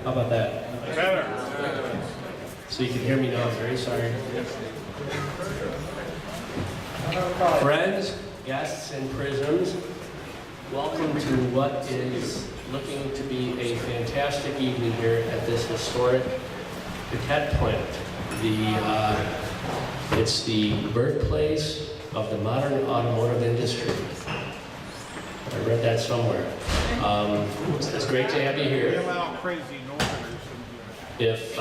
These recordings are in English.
How about that? Better. So you can hear me now, I'm very sorry. Friends, guests, and prisms, welcome to what is looking to be a fantastic evening here at this historic Piquette Plant. It's the birthplace of the modern automotive industry. I read that somewhere. It's great to have you here. If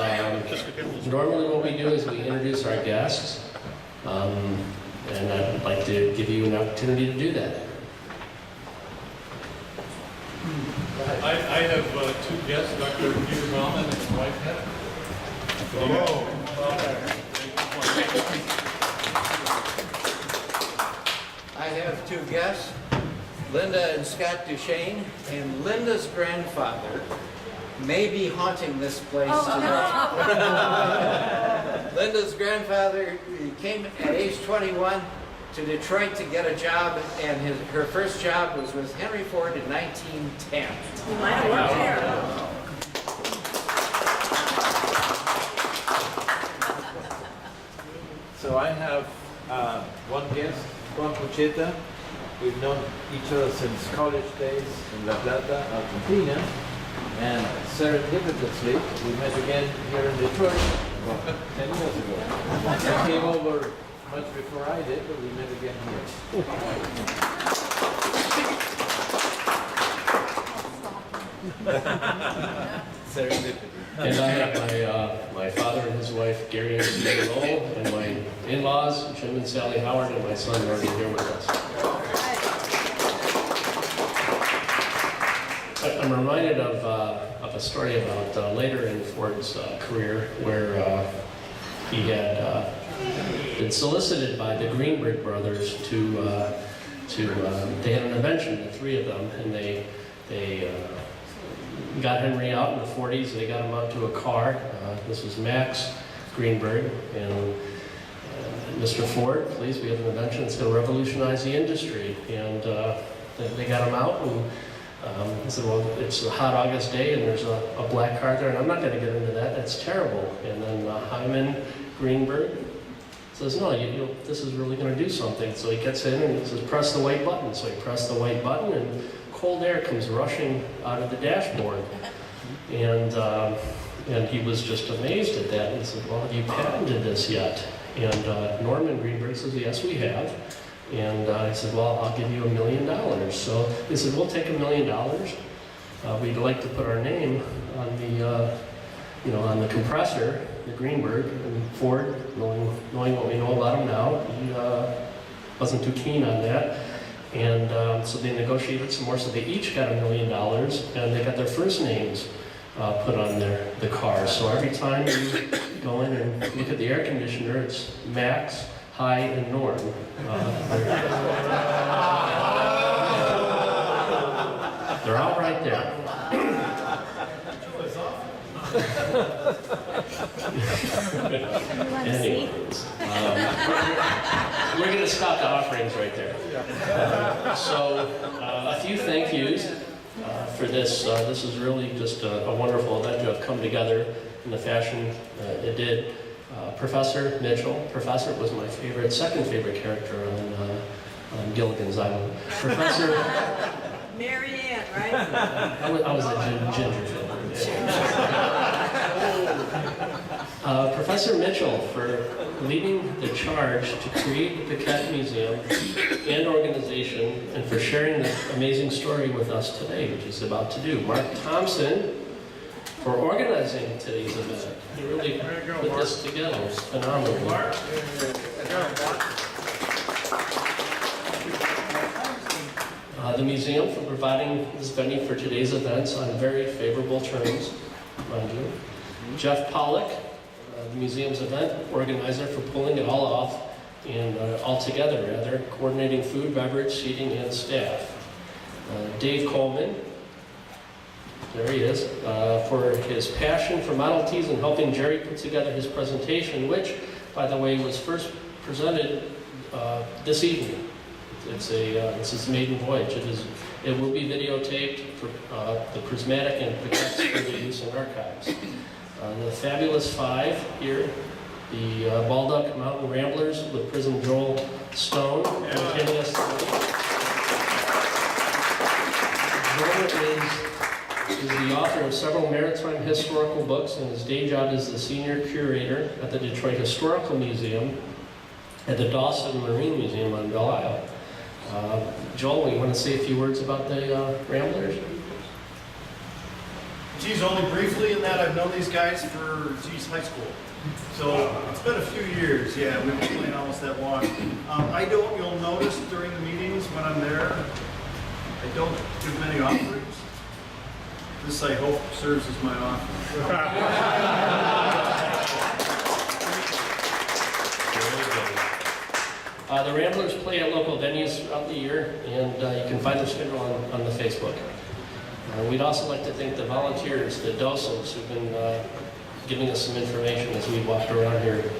normally what we do is we introduce our guests, and I'd like to give you an opportunity to do that. I have two guests, Dr. Peter Bauman and his wife Heather. Hello. I have two guests, Linda and Scott Duchesne, and Linda's grandfather may be haunting this place today. Linda's grandfather came at age 21 to Detroit to get a job, and her first job was with Henry Ford in 1910. You might have worked there. So I have one guest, Juan Pucheta. We've known each other since college days in La Plata, Argentina. And serendipitously, we met again here in Detroit about 10 years ago. I came over much before I did, but we met again here. Serendipity. And I have my father and his wife, Gary and Susan Lowell, and my in-laws, Jim and Sally Howard, and my son, already here with us. I'm reminded of a story about later in Ford's career where he had been solicited by the Greenberg brothers to they had an invention, the three of them, and they got Henry out in the 40s. They got him out to a car. This was Max Greenberg and Mr. Ford, please, we have an invention that's going to revolutionize the industry. And they got him out, and he said, well, it's a hot August day and there's a black car there, and I'm not going to get into that, that's terrible. And then Hyman Greenberg says, no, this is really going to do something. So he gets in and he says, press the white button. So he pressed the white button and cold air comes rushing out of the dashboard. And he was just amazed at that. And he said, well, have you patented this yet? And Norman Greenberg says, yes, we have. And I said, well, I'll give you $1 million. So they said, we'll take $1 million. We'd like to put our name on the, on the compressor, the Greenberg. And Ford, knowing what we know about him now, he wasn't too keen on that. And so they negotiated some more. So they each got $1 million, and they got their first names put on the cars. So every time you go in and look at the air conditioner, it's Max, Hi, and Norm. They're all right there. Anyways, we're going to stop the offerings right there. So a few thank yous for this. This is really just a wonderful event to have come together in the fashion it did. Professor Mitchell. Professor was my second favorite character on Gilligan's Island. Professor... Mary Ann, right? I was a ginger film. Professor Mitchell for leading the charge to create the Piquette Museum and organization, and for sharing this amazing story with us today, which he's about to do. Mark Thompson for organizing today's event. He really put this together. It's phenomenal. Mark. The museum for providing this venue for today's events on very favorable terms, mind you. Jeff Pollock, the museum's event organizer, for pulling it all off and all together, rather, coordinating food, beverage, seating, and staff. Dave Coleman, there he is, for his passion for Model Ts and helping Jerry put together his presentation, which, by the way, was first presented this evening. It's his maiden voyage. It is It will be videotaped for the Prismatic and Piquette's further use in archives. The Fabulous Five here, the Baldock Mountain Ramblers with Prism Joel Stone. Joel is the author of several maritime historical books, and his day job is the senior curator at the Detroit Historical Museum at the Dawson Marine Museum on Belle Isle. Joel, you want to say a few words about the Ramblers? Geez, only briefly in that I've known these guys for, high school. So it's been a few years, yeah, we've been playing almost that long. You'll notice during the meetings when I'm there, I don't give many offerings. This, I hope, serves as my offering. The Ramblers play at local venues throughout the year, and you can find their schedule on the Facebook. We'd also like to thank the volunteers, the docents, who've been giving us some information as we walked around here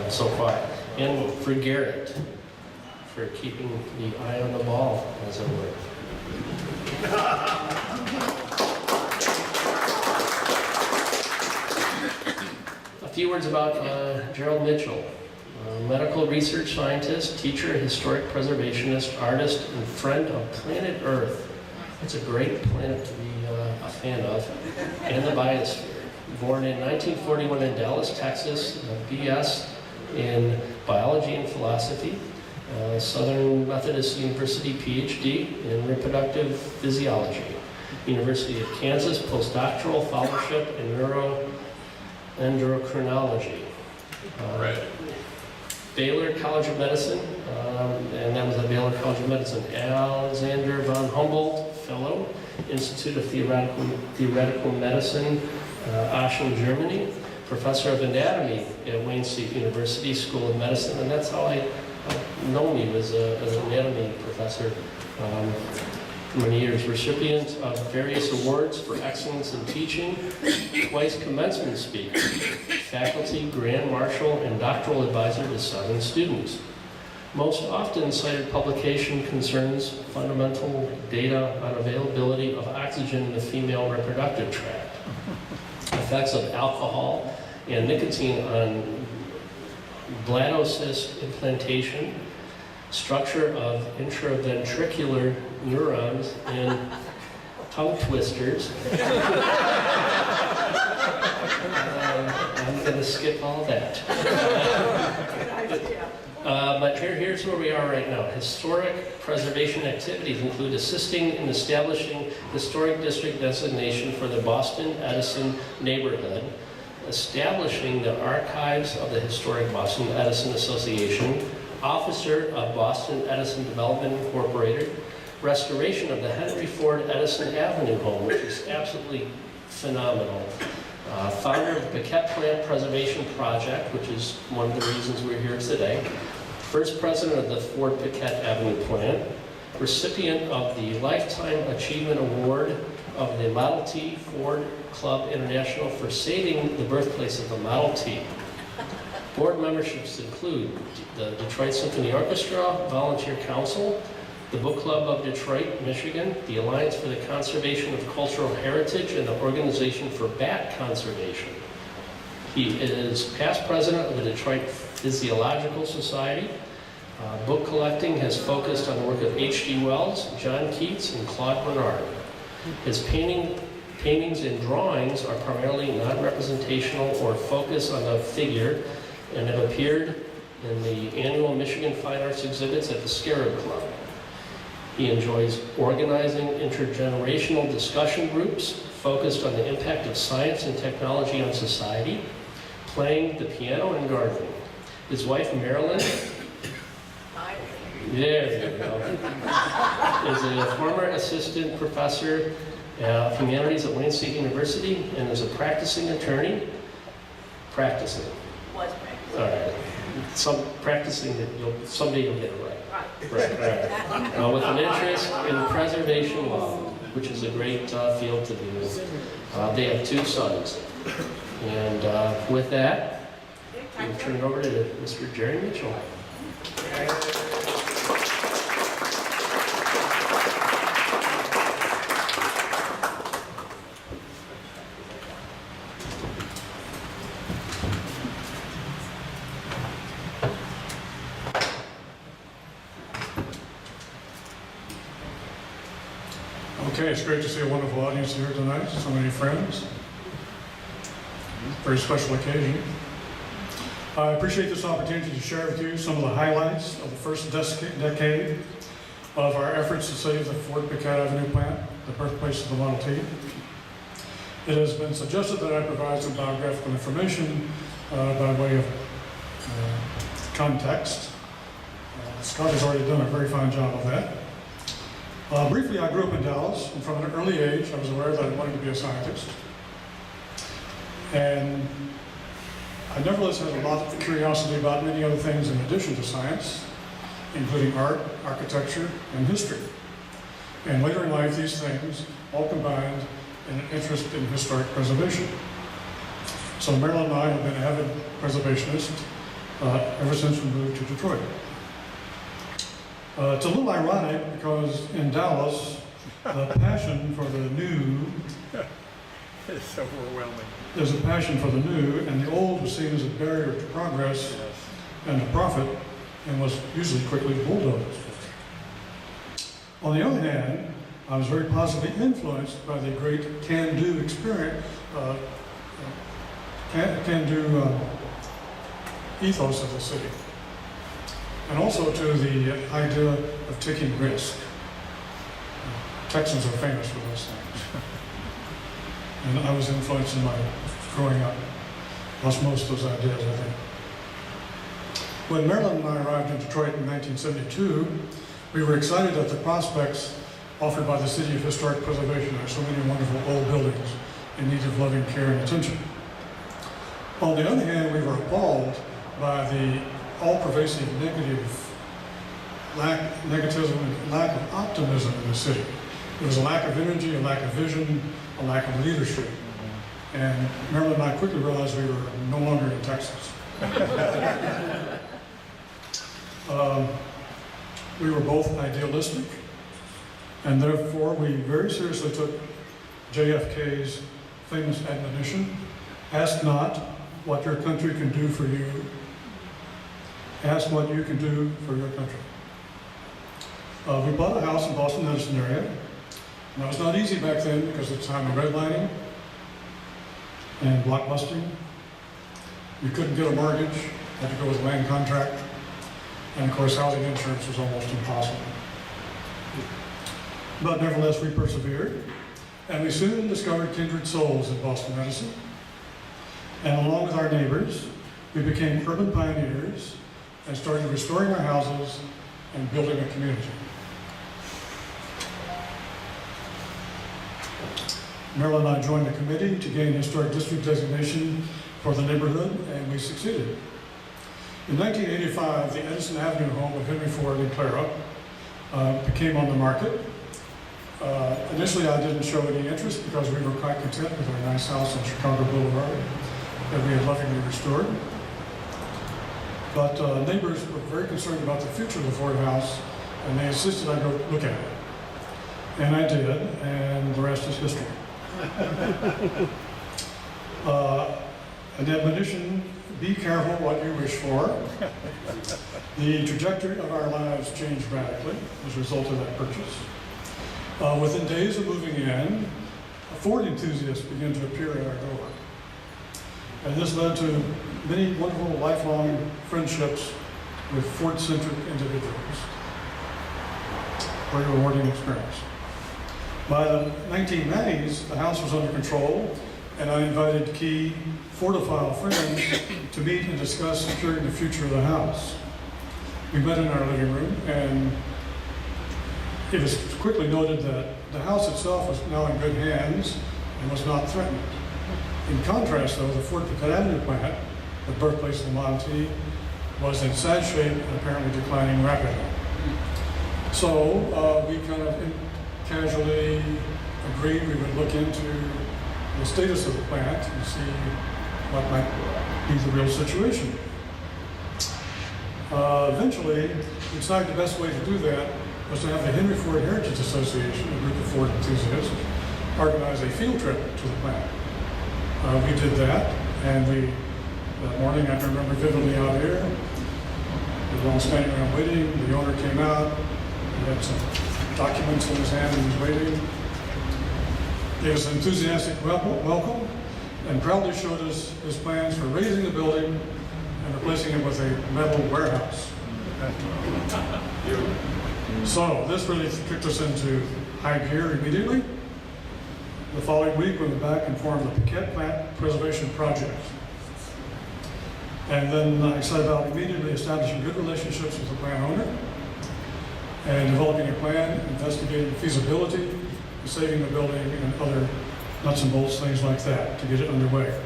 so far. And for Garrett, for keeping the eye on the ball, as it were. A few words about Gerald Mitchell. Medical research scientist, teacher, historic preservationist, artist, and friend of planet Earth. It's a great planet to be a fan of, and the biosphere. Born in 1941 in Dallas, Texas, BS in biology and philosophy, Southern Methodist University PhD in reproductive physiology, University of Kansas postdoctoral fellowship in neuroendocrinology. Right. Baylor College of Medicine, and that was at Baylor College of Medicine. Alexander von Humboldt Fellow, Institute of Theoretical Medicine, Aachen, Germany. Professor of Anatomy at Wayne State University School of Medicine, and that's how I know him as an anatomy professor for many years. Recipient of various awards for excellence in teaching, twice commencement speaker, faculty, grand marshal, and doctoral advisor to Southern students. Most often cited publication concerns fundamental data on availability of oxygen in the female reproductive tract, effects of alcohol and nicotine on bladdocyst implantation, structure of intraventricular neurons, and tongue twisters. I'm going to skip all that. But here's where we are right now. Historic preservation activities include assisting in establishing historic district designation for the Boston Edison neighborhood, establishing the archives of the historic Boston Edison Association, officer of Boston Edison Development Incorporated, restoration of the Henry Ford Edison Avenue home, which is absolutely phenomenal. Founder of the Piquette Plant Preservation Project, which is one of the reasons we're here today. First president of the Ford Piquette Avenue plant. Recipient of the Lifetime Achievement Award of the Model T Ford Club International for saving the birthplace of the Model T. Board memberships include the Detroit Symphony Orchestra, Volunteer Council, the Book Club of Detroit, Michigan, the Alliance for the Conservation of Cultural Heritage, and the Organization for Bat Conservation. He is past president of the Detroit Physiological Society. Book collecting has focused on the work of H.G. Wells, John Keats, and Claude Bernard. His paintings and drawings are primarily non-representational or focus on the figure and have appeared in the annual Michigan Fine Arts exhibits at the Scarab Club. He enjoys organizing intergenerational discussion groups focused on the impact of science and technology on society, playing the piano and gardening. His wife, Marilyn, there you go, is a former assistant professor of humanities at Wayne State University and is a practicing attorney. Practicing. Was practicing. All right. Some practicing that someday you'll get it right. Right. Right. With an interest in preservation law, which is a great field to do. They have 2 sons. And with that, we'll turn it over to Mr. Jerry Mitchell. Okay, it's great to see a wonderful audience here tonight, so many friends. Very special occasion. I appreciate this opportunity to share with you some of the highlights of the first decade of our efforts to save the Ford Piquette Avenue plant, the birthplace of the Model T. It has been suggested that I provide some biographical information by way of context. Scott has already done a very fine job of that. Briefly, I grew up in Dallas, and from an early age, I was aware that I wanted to be a scientist. And I nevertheless had a lot of curiosity about many other things in addition to science, including art, architecture, and history. And later in life, these things all combined in an interest in historic preservation. So Marilyn and I have been avid preservationists ever since we moved to Detroit. It's a little ironic because in Dallas, the passion for the new It's overwhelming. there's a passion for the new, and the old was seen as a barrier to progress and to profit, and was usually quickly bulldozed. On the other hand, I was very positively influenced by the great can-do experience, can-do ethos of the city, and also to the idea of taking risk. Texans are famous for those things. And I was influenced in my growing up. Lost most of those ideas, I think. When Marilyn and I arrived in Detroit in 1972, we were excited at the prospects offered by the City of Historic Preservation. There are so many wonderful old buildings in need of loving care and attention. On the other hand, we were appalled by the all-pervasive negativism and lack of optimism in the city. There was a lack of energy, a lack of vision, a lack of leadership. And Marilyn and I quickly realized we were no longer in Texas. We were both idealistic, and therefore we very seriously took JFK's famous admonition, ask not what your country can do for you, ask what you can do for your country. We bought a house in Boston, Edison area. And that was not easy back then because of the time of redlining and blockbusting. You couldn't get a mortgage, had to go with a land contract, and of course housing insurance was almost impossible. But nevertheless, we persevered, and we soon discovered kindred souls in Boston, Edison. And along with our neighbors, we became urban pioneers and started restoring our houses and building a community. Marilyn and I joined the committee to gain historic district designation for the neighborhood, and we succeeded. In 1985, the Edison Avenue home of Henry Ford and Clara became on the market. Initially, I didn't show any interest because we were quite content with our nice house on Chicago Boulevard that we had lovingly restored. But neighbors were very concerned about the future of the Ford house, and they insisted I go look at it. And I did, and the rest is history. An admonition, be careful what you wish for. The trajectory of our lives changed radically as a result of that purchase. Within days of moving in, Ford enthusiasts began to appear at our door. And this led to many wonderful lifelong friendships with Ford-centric individuals. Very rewarding experience. By the 1990s, the house was under control, and I invited key Fordophile friends to meet and discuss securing the future of the house. We met in our living room, and it was quickly noted that the house itself was now in good hands and was not threatened. In contrast, though, the Ford Piquette Avenue plant, the birthplace of the Model T, was in sad shape and apparently declining rapidly. So we kind of casually agreed we would look into the status of the plant and see what might be the real situation. Eventually, we decided the best way to do that was to have the Henry Ford Heritage Association, a group of Ford enthusiasts, organize a field trip to the plant. We did that, and that morning I can remember vividly out here, we were all standing around waiting, the owner came out, he had some documents in his hand and he was waiting. gave us an enthusiastic welcome and proudly showed us his plans for raising the building and replacing it with a metal warehouse. So this really kicked us into high gear immediately. The following week, we went back and formed the Piquette Plant Preservation Project. And then I set about immediately establishing good relationships with the plant owner and developing a plan, investigating feasibility, saving the building and other nuts and bolts, things like that, to get it underway.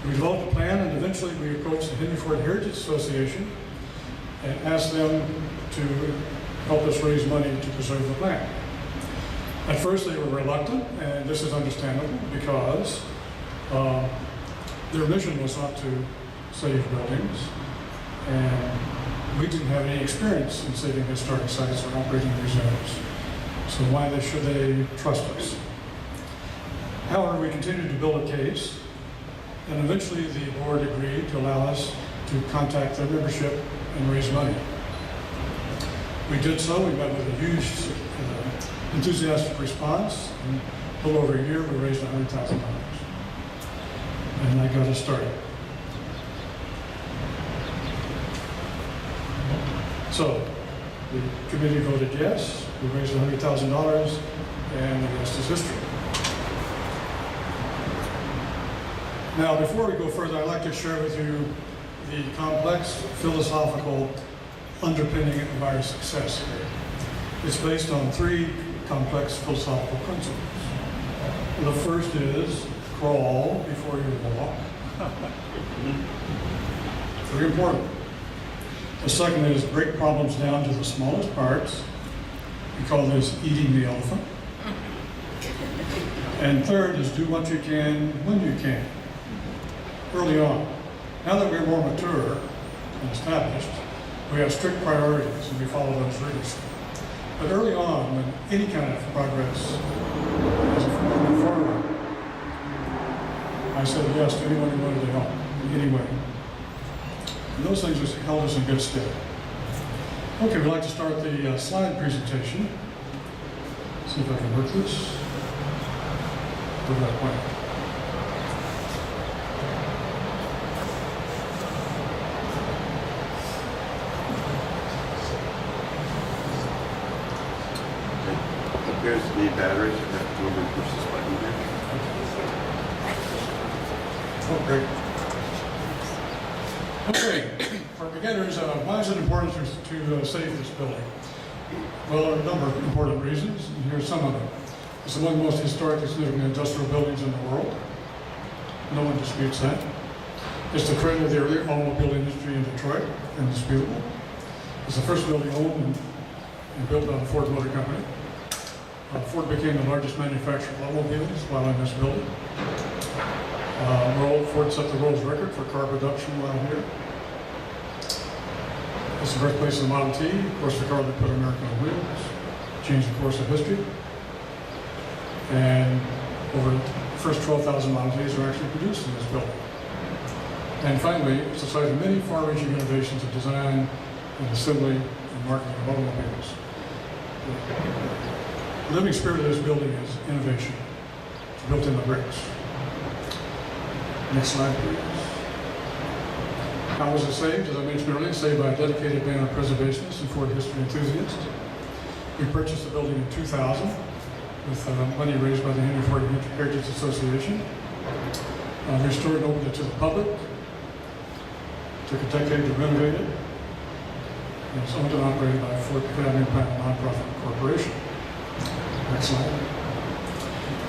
We developed a plan and eventually we approached the Henry Ford Heritage Association and asked them to help us raise money to preserve the plant. At first they were reluctant, and this is understandable because their mission was not to save buildings, and we didn't have any experience in saving historic sites or operating reserves. So why should they trust us? However, we continued to build a case, and eventually the board agreed to allow us to contact their membership and raise money. We did so. We met with a huge enthusiastic response. In a little over a year, we raised $100,000. And that got us started. So, the committee voted yes. We raised $100,000, and the rest is history. Now, before we go further, I'd like to share with you the complex philosophical underpinning of our success here. It's based on three complex philosophical principles. The first is crawl before you walk. Very important. The second is break problems down to the smallest parts. We call this eating the elephant. And third is do what you can when you can. Early on. Now that we're more mature and established, we have strict priorities and we follow those rigorously. But early on, when any kind of progress is moving forward, I said yes to anyone who wanted to help in any way. And those things just held us in good stead. Okay, we'd like to start the slide presentation. See if I can work this. Go that way. Appears to be batteries. You have to go over and push this button here. Oh, great. Okay, for beginners, why is it important to save this building? Well, there are a number of important reasons, and here's some of them. It's one of the most historically significant industrial buildings in the world. No one disputes that. It's the cradle of the early automobile industry in Detroit, indisputable. It's the first building owned and built by the Ford Motor Company. Ford became the largest manufacturer of automobiles while in this building. Ford set the world's record for car production while here. It's the birthplace of the Model T, of course the car that put America on wheels, changed the course of history. And over the first 12,000 Model Ts are actually produced in this building. And finally, it's the site of many far-reaching innovations of design and assembly and marketing of automobiles. The living spirit of this building is innovation. It's built in the bricks. Next slide, please. How was it saved? As I mentioned earlier, saved by a dedicated band of preservationists and Ford history enthusiasts. We purchased the building in 2000 with money raised by the Henry Ford Heritage Association. Restored and opened it to the public. Took a decade to renovate it. And it's owned and operated by Ford Piquette Plant, a nonprofit corporation. Next slide.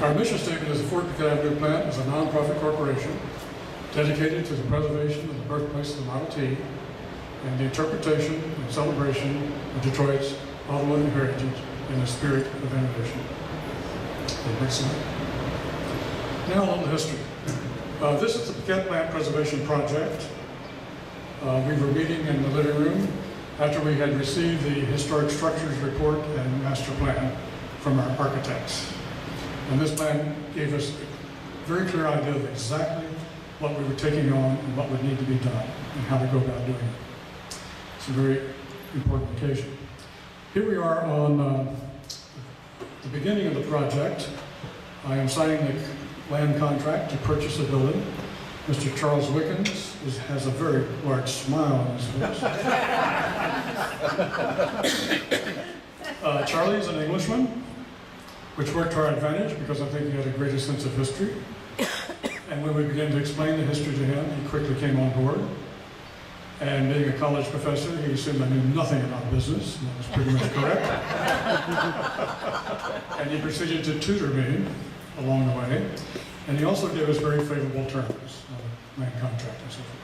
Our mission statement is the Ford Piquette Plant is a nonprofit corporation dedicated to the preservation of the birthplace of the Model T and the interpretation and celebration of Detroit's automotive heritage in the spirit of innovation. Okay, next slide. Now a little history. This is the Piquette Plant Preservation Project. We were meeting in the living room after we had received the historic structures report and master plan from our architects. And this plan gave us a very clear idea of exactly what we were taking on and what would need to be done and how to go about doing it. It's a very important occasion. Here we are on the beginning of the project. I am signing the land contract to purchase the building. Mr. Charles Wickens has a very large smile on his face. Charlie is an Englishman, which worked to our advantage because I think he had a greater sense of history. And when we began to explain the history to him, he quickly came on board. And being a college professor, he assumed I knew nothing about business, and that was pretty much correct. And he proceeded to tutor me along the way. And he also gave us very favorable terms on land contract and so forth.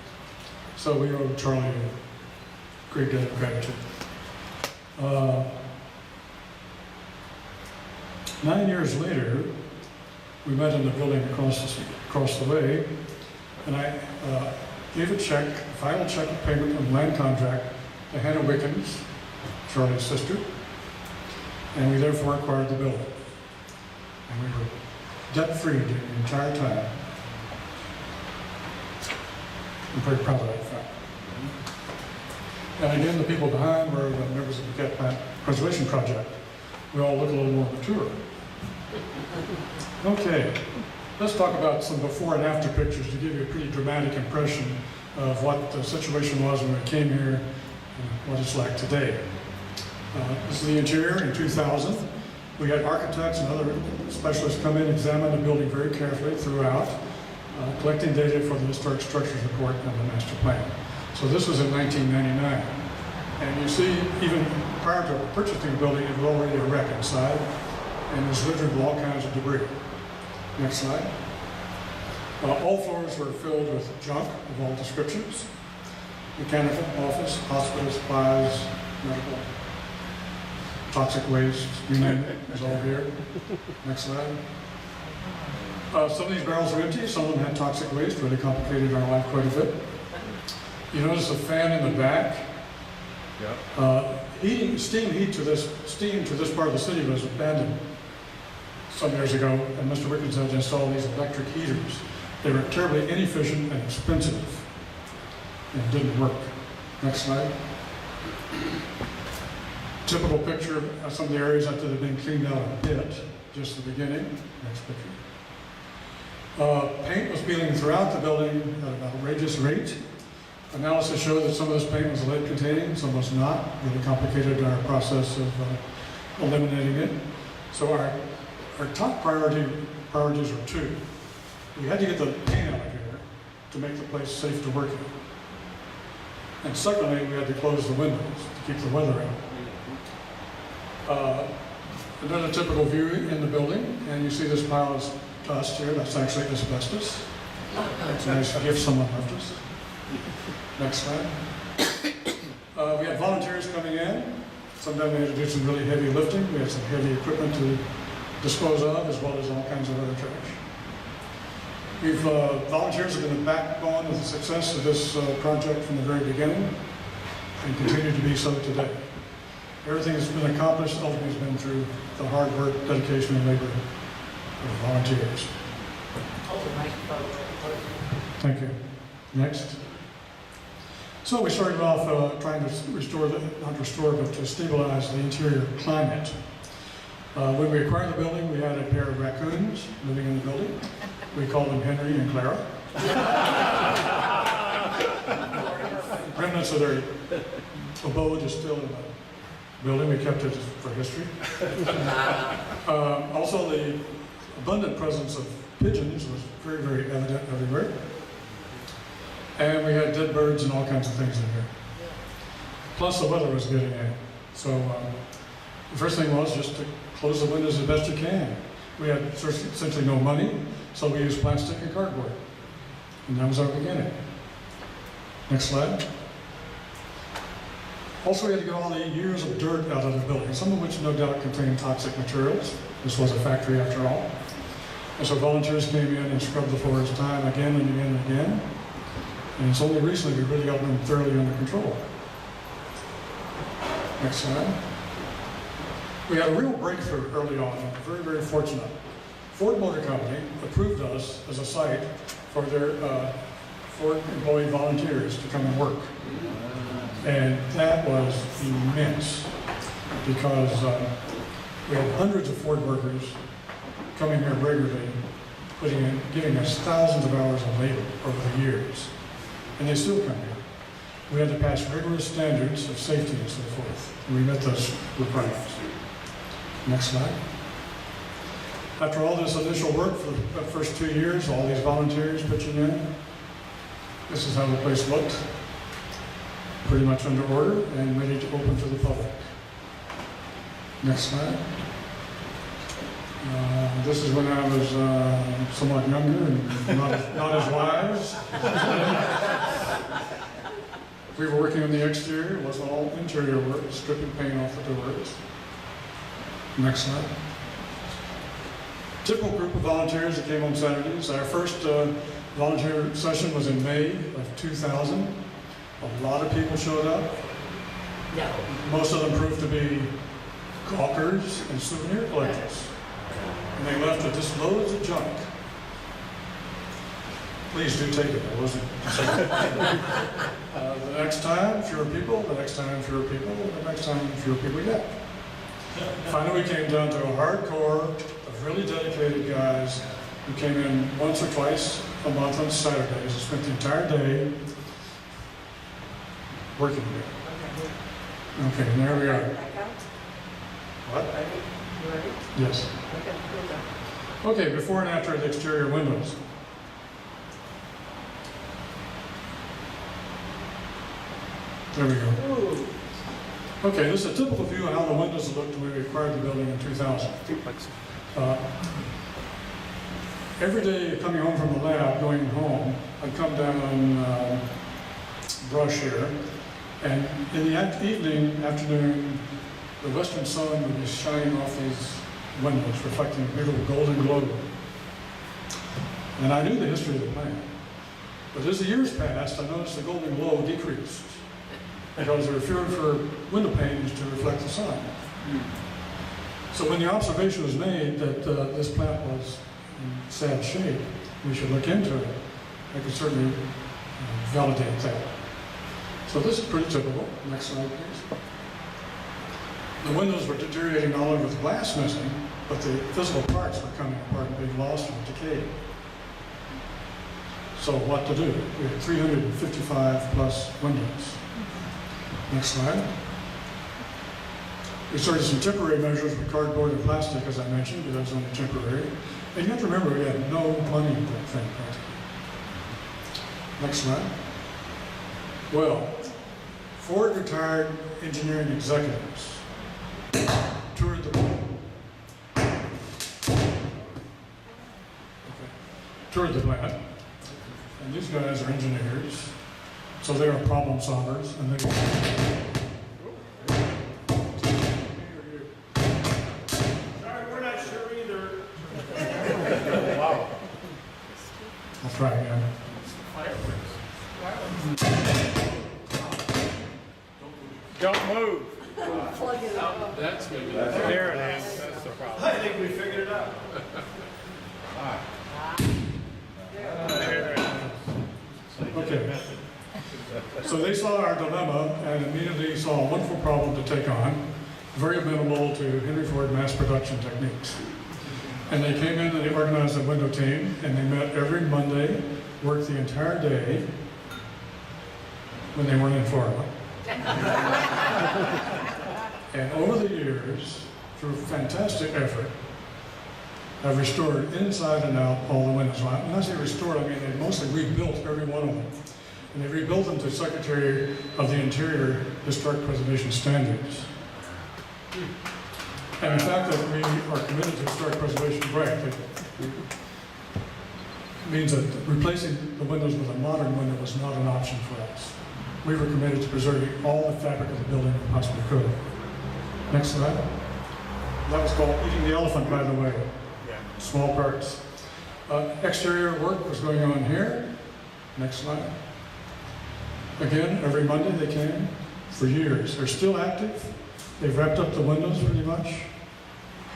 So we owe Charlie a great debt of gratitude. 9 years later, we met in the building across the way, and I gave a final check of payment on the land contract to Hannah Wickens, Charlie's sister, and we therefore acquired the building. And we were debt-free during the entire time. I'm very proud of that fact. And again, the people behind were the members of the Piquette Plant Preservation Project. We all look a little more mature. Okay, let's talk about some before and after pictures to give you a pretty dramatic impression of what the situation was when we came here and what it's like today. This is the interior in 2000. We had architects and other specialists come in, examine the building very carefully throughout, collecting data for the Historic Structures Report and the master plan. So this was in 1999. And you see, even prior to purchasing the building, it was already a wreck inside, and was littered with all kinds of debris. Next slide. All floors were filled with junk of all descriptions. Mechanical, office, hospital supplies, medical, toxic waste, you name it, is all here. Next slide. Some of these barrels are empty, some of them had toxic waste, really complicated our life quite a bit. You notice a fan in the back. Steam to this part of the city was abandoned some years ago, and Mr. Wickens had to install these electric heaters. They were terribly inefficient and expensive, and didn't work. Next slide. Typical picture of some of the areas after they've been cleaned out a bit, just the beginning. Next picture. Paint was peeling throughout the building at an outrageous rate. Analysis showed that some of this paint was lead containing, some was not. Really complicated our process of eliminating it. So our top priorities were two. We had to get the paint out of here to make the place safe to work in. And secondly, we had to close the windows to keep the weather out. Another typical view in the building, and you see this pile of dust here. That's actually asbestos. It's a nice gift someone left us. Next slide. We had volunteers coming in. Sometimes we had to do some really heavy lifting. We had some heavy equipment to dispose of, as well as all kinds of other trash. Volunteers have been the backbone of the success of this project from the very beginning, and continue to be so today. Everything that's been accomplished ultimately has been through the hard work, dedication, and labor of volunteers. Thank you. Next. So we started off trying to to stabilize the interior climate. When we acquired the building, we had a pair of raccoons living in the building. We called them Henry and Clara. Remnants of their abode is still in the building. We kept it for history. Also, the abundant presence of pigeons was very, very evident everywhere. And we had dead birds and all kinds of things in here. Plus, the weather was getting in. So the first thing was just to close the windows as best you can. We had essentially no money, so we used plastic and cardboard. And that was our beginning. Next slide. Also, we had to get all the years of dirt out of the building, some of which no doubt contained toxic materials. This was a factory after all. And so volunteers came in and scrubbed the floors time again and again and again. And it's only recently we really got them thoroughly under control. Next slide. We had a real breakthrough early on, very, very fortunate. Ford Motor Company approved us as a site for their Ford employee volunteers to come and work. And that was immense because we had hundreds of Ford workers coming here regularly, giving us thousands of hours of labor over the years. And they still come here. We had to pass rigorous standards of safety and so forth. And we met those requirements. Next slide. After all this initial work for the first 2 years, all these volunteers pitching in, this is how the place looked. Pretty much under order and ready to open to the public. Next slide. This is when I was somewhat younger and not as wise. We were working on the exterior. It wasn't all interior work, stripping paint off the doors. Next slide. Typical group of volunteers that came on Saturdays. Our first volunteer session was in May of 2000. A lot of people showed up. No. Most of them proved to be gawkers and souvenir collectors. And they left with just loads of junk. Please do take it. I wasn't. The next time, fewer people. The next time, fewer people. The next time, fewer people yet. Finally, we came down to a hardcore of really dedicated guys who came in once or twice a month on Saturdays and spent the entire day working here. Okay, and there we are. What? You ready? Yes. Okay, here we go. Okay, before and after the exterior windows. There we go. Ooh. Okay, this is a typical view of how the windows looked when we acquired the building in 2000. Every day coming home from the lab, going home, I'd come down Brush here, and in the afternoon, the western sun would be shining off these windows, reflecting a beautiful golden glow. And I knew the history of the plant. But as the years passed, I noticed the golden glow decreased because there were fewer window panes to reflect the sun. So when the observation was made that this plant was in sad shape, we should look into it. I could certainly validate that. So this is pretty typical. Next slide, please. The windows were deteriorating not only with glass missing, but the physical parts were coming apart and being lost or decayed. So what to do? We had 355 plus windows. Next slide. We started some temporary measures with cardboard and plastic, as I mentioned, but that was only temporary. And you have to remember, we had no money in that thing practically. Next slide. Well, Ford retired engineering executives toured the plant. Toured the plant. And these guys are engineers, so they are problem solvers, and they Sorry, we're not sure either. Wow. I'll try again. Don't move. Plug it up. That's maybe. There it is. That's the problem. I think we figured it out. There it is. Okay. So they saw our dilemma and immediately saw a wonderful problem to take on, very amenable to Henry Ford mass production techniques. And they came in and they organized a window team, and they met every Monday, worked the entire day when they weren't in Florida. And over the years, through fantastic effort, I've restored inside and out all the windows. When I say restored, I mean they mostly rebuilt every one of them. And they rebuilt them to Secretary of the Interior Historic Preservation Standards. And the fact that we are committed to historic preservation, right, means that replacing the windows with a modern window was not an option for us. We were committed to preserving all the fabric of the building we possibly could. Next slide. That was called Eating the Elephant, by the way. Small parts. Exterior work was going on here. Next slide. Again, every Monday they came for years. They're still active. They've wrapped up the windows pretty much.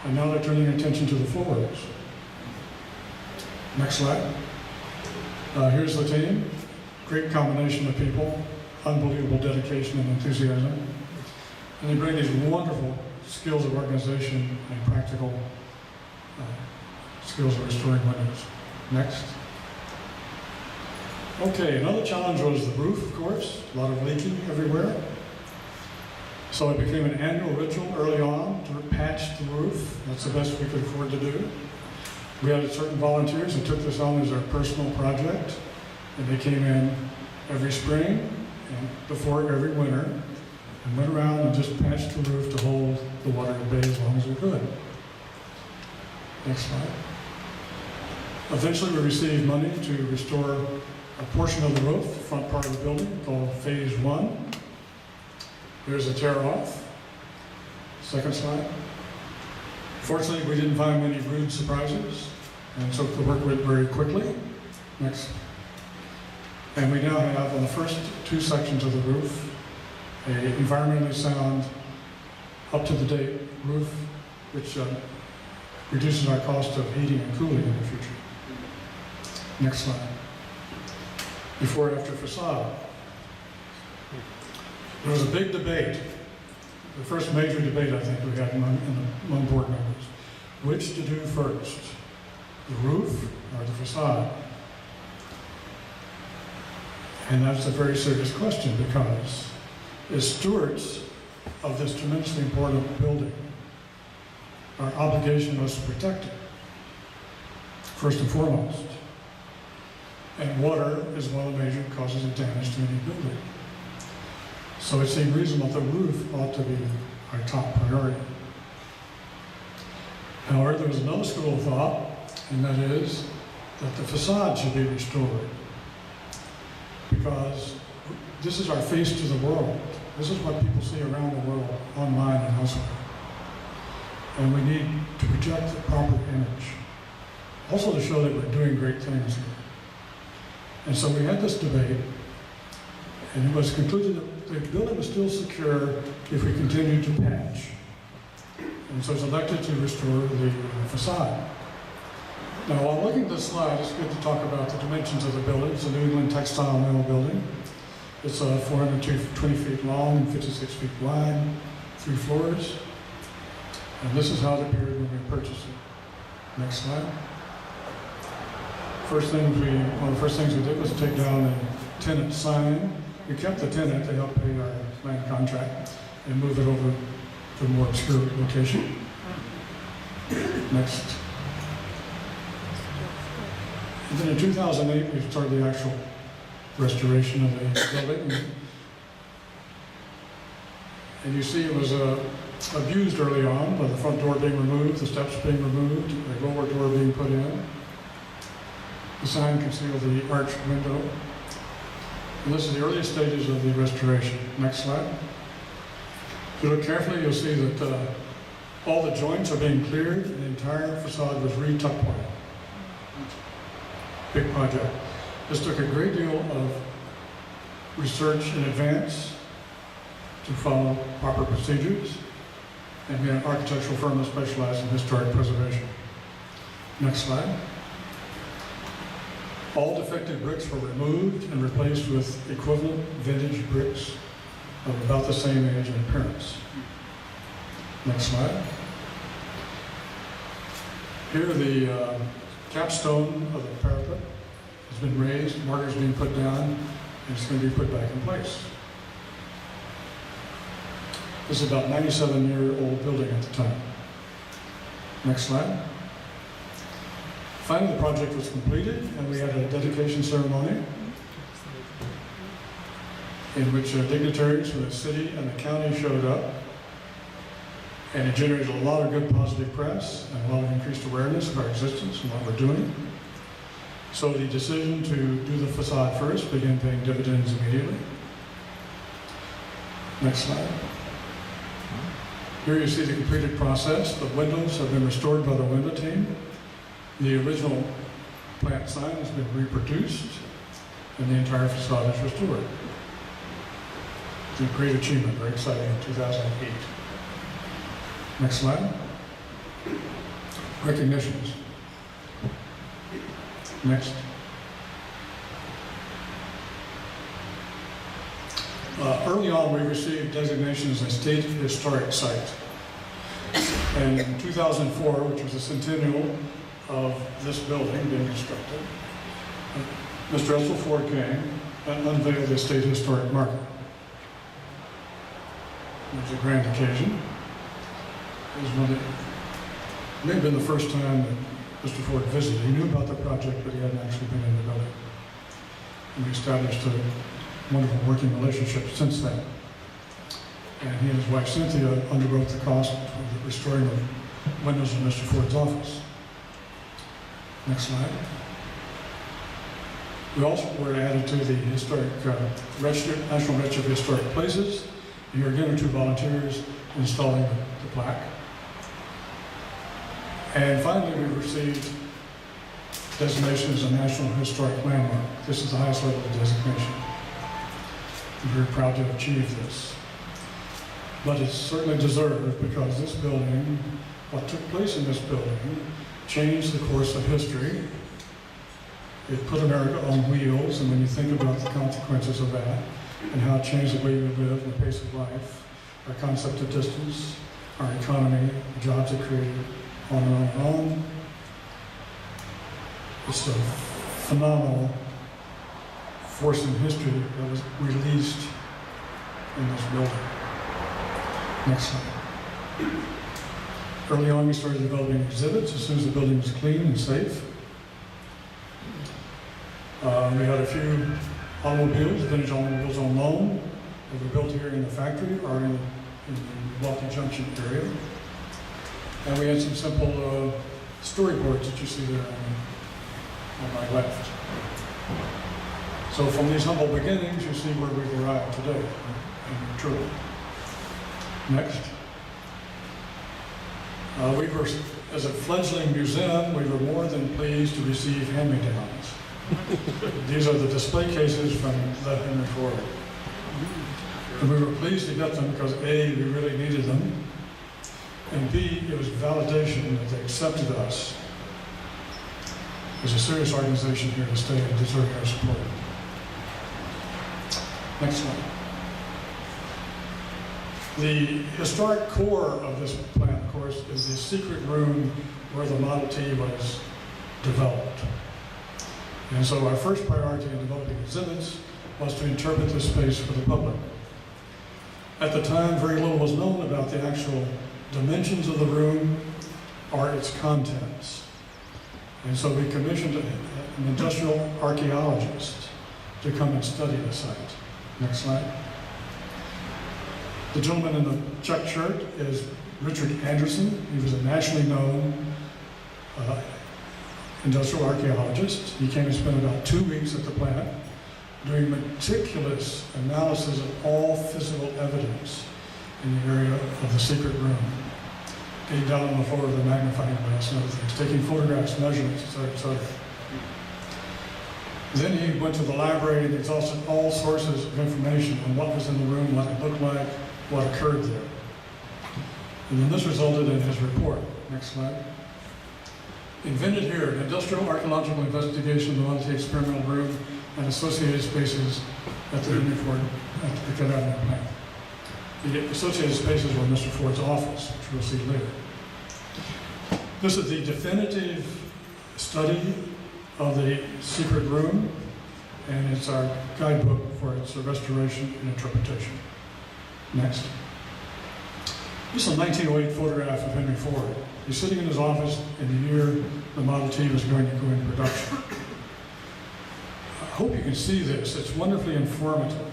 And now they're turning attention to the floors. Next slide. Here's the team. Great combination of people. Unbelievable dedication and enthusiasm. And they bring these wonderful skills of organization and practical skills of restoring windows. Next. Okay, another challenge was the roof, of course. A lot of leaking everywhere. So it became an annual ritual early on to patch the roof. That's the best we could afford to do. We had certain volunteers who took this on as their personal project, and they came in every spring and before every winter and went around and just patched the roof to hold the water at bay as long as we could. Next slide. Eventually we received money to restore a portion of the roof, the front part of the building, called Phase 1. Here's a tear off. Second slide. Fortunately, we didn't find many rude surprises, and so the work went very quickly. Next. And we now have on the first two sections of the roof a environmentally sound, up-to-the-date roof, which reduces our cost of heating and cooling in the future. Next slide. Before and after facade. There was a big debate, the first major debate I think we had among board members. Which to do first, the roof or the facade? And that's a very serious question because as stewards of this tremendously important building, our obligation was to protect it, first and foremost. And water is one of the major causes of damage to any building. So it seemed reasonable that the roof ought to be our top priority. However, there was another school of thought, and that is that the facade should be restored. Because this is our face to the world. This is what people see around the world, online and elsewhere. And we need to project the proper image. Also to show that we're doing great things here. And so we had this debate, and it was concluded that the building was still secure if we continued to patch. And so it was elected to restore the facade. Now, while looking at this slide, it's good to talk about the dimensions of the building. It's a New England textile mill building. It's 420 feet long and 56 feet wide, 3 floors. And this is how it appeared when we purchased it. Next slide. One of the first things we did was take down a tenant sign. We kept the tenant to help pay our land contract and move it over to a more obscure location. Next. And then in 2008, we started the actual restoration of the building. And you see it was abused early on by the front door being removed, the steps being removed, the lower door being put in. The sign concealed the arched window. And this is the earliest stages of the restoration. Next slide. If you look carefully, you'll see that all the joints are being cleared and the entire facade was re-tuck pointed. Big project. This took a great deal of research in advance to follow proper procedures, and we had an architectural firm that specialized in historic preservation. Next slide. All defective bricks were removed and replaced with equivalent vintage bricks of about the same age and appearance. Next slide. Here the capstone of the parapet has been raised, mortar's being put down, and it's going to be put back in place. This is about 97-year-old building at the time. Next slide. Finally, the project was completed, and we had a dedication ceremony in which dignitaries from the city and the county showed up, and it generated a lot of good positive press and a lot of increased awareness of our existence and what we're doing. So the decision to do the facade first began paying dividends immediately. Next slide. Here you see the completed process. The windows have been restored by the window team. The original plant sign has been reproduced, and the entire facade is restored. It's a great achievement, very exciting in 2008. Next slide. Recognitions. Next. Early on, we received designations as State Historic Site. And in 2004, which was the centennial of this building being constructed, Mr. Russell Ford came and unveiled the State Historic Market. It was a grand occasion. It was one that may have been the first time that Mr. Ford visited. He knew about the project, but he hadn't actually been in the building. And we established a wonderful working relationship since then. And he and his wife Cynthia underwrote the cost of restoring the windows in Mr. Ford's office. Next slide. We also were added to the historic National Register of Historic Places. Here again are 2 volunteers installing the plaque. And finally, we received designation as a National Historic Landmark. This is the highest level of designation. I'm very proud to have achieved this. But it's certainly deserved because this building, what took place in this building, changed the course of history. It put America on wheels, and when you think about the consequences of that and how it changed the way we live and the pace of life, our concept of distance, our economy, the jobs it created, on and on and on. It's a phenomenal force in history that was released in this building. Next slide. Early on, we started developing exhibits as soon as the building was clean and safe. We had a few automobiles, vintage automobiles on loan that were built here in the factory or in the Milwaukee Junction area. And we had some simple storyboards that you see there on my left. So from these humble beginnings, you see where we've arrived today, and truly. Next. We were, as a fledgling museum, we were more than pleased to receive hand-me-downs. These are the display cases from the Henry Ford. And we were pleased to get them because A, we really needed them, and B, it was validation that they accepted us as a serious organization here to stay and deserve our support. Next slide. The historic core of this plant, of course, is the secret room where the Model T was developed. And so our first priority in developing exhibits was to interpret this space for the public. At the time, very little was known about the actual dimensions of the room or its contents. And so we commissioned an industrial archaeologist to come and study the site. Next slide. The gentleman in the check shirt is Richard Anderson. He was a nationally known industrial archaeologist. He came and spent about 2 weeks at the plant doing meticulous analysis of all physical evidence in the area of the secret room. Getting down on the floor with a magnifying glass and other things, taking photographs, measurements, etc. Then he went to the library and exhausted all sources of information on what was in the room, what it looked like, what occurred there. And then this resulted in his report. Next slide. Invented here, an industrial archaeological investigation of the Model T experimental room and associated spaces at the Henry Ford at the Piquette Avenue plant. The associated spaces were Mr. Ford's office, which we'll see later. This is the definitive study of the secret room, and it's our guidebook for its restoration and interpretation. Next. This is a 1908 photograph of Henry Ford. He's sitting in his office in the year the Model T was going to go into production. I hope you can see this. It's wonderfully informative.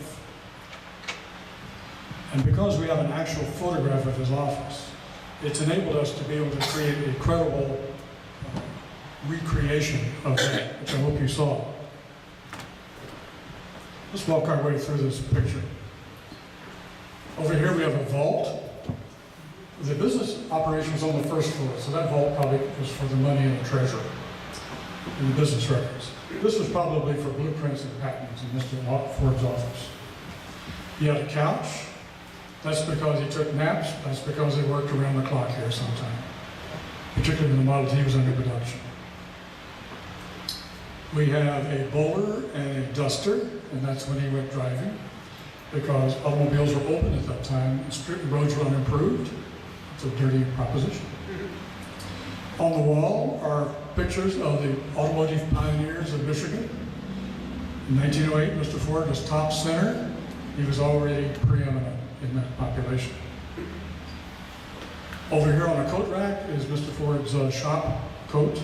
And because we have an actual photograph of his office, it's enabled us to be able to create a credible recreation of that, which I hope you saw. Let's walk our way through this picture. Over here we have a vault. The business operation was on the first floor, so that vault probably was for the money in the treasury, in the business records. This was probably for blueprints and patents in Mr. Ford's office. He had a couch. That's because he took naps. That's because he worked around the clock here sometime, particularly when the Model T was under production. We have a bowler and a duster, and that's when he went driving, because automobiles were open at that time, roads were unimproved. It's a dirty proposition. On the wall are pictures of the automotive pioneers of Michigan. In 1908, Mr. Ford was top center. He was already preeminent in that population. Over here on a coat rack is Mr. Ford's shop coat